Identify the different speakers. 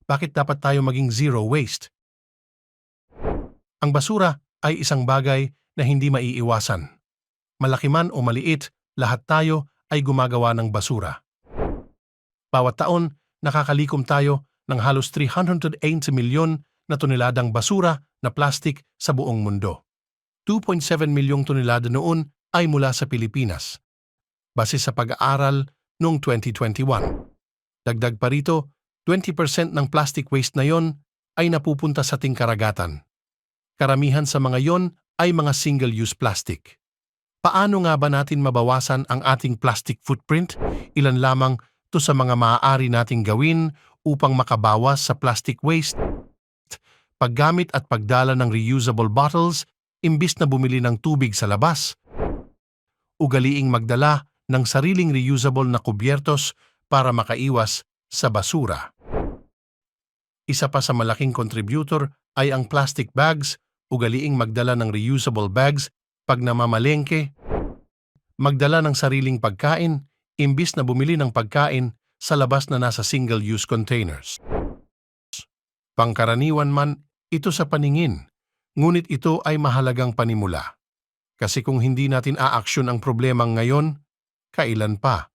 Speaker 1: Bakit dapat tayo maging zero waste? Ang basura ay isang bagay na hindi maiiwasan. Malaki man o maliit, lahat tayo ay gumagawa ng basura. Bawat taon, nakakalikom tayo ng halos 380 milyon na toneladang basura na plastik sa buong mundo. 2.7 milyong tonelada noon ay mula sa Pilipinas, base sa pag-aaral noong 2021. Dagdag pa rito, 20% ng plastic waste na yon ay napupunta sa ating karagatan. Karamihan sa mga yon ay mga single-use plastic. Paano nga ba natin mabawasan ang ating plastic footprint? Ilan lamang to sa mga maaari nating gawin upang makabawas sa plastic waste. Paggamit at pagdala ng reusable bottles imbis na bumili ng tubig sa labas. Ugaliing magdala ng sariling reusable na kubyertos para makaiwas sa basura. Isa pa sa malaking contributor ay ang plastic bags. Ugaliing magdala ng reusable bags pag namamalengke. Magdala ng sariling pagkain imbis na bumili ng pagkain sa labas na nasa single-use containers. Pangkaraniwan man ito sa paningin, ngunit ito ay mahalagang panimula. Kasi kung hindi natin aaksyon ang problemang ngayon, kailan pa?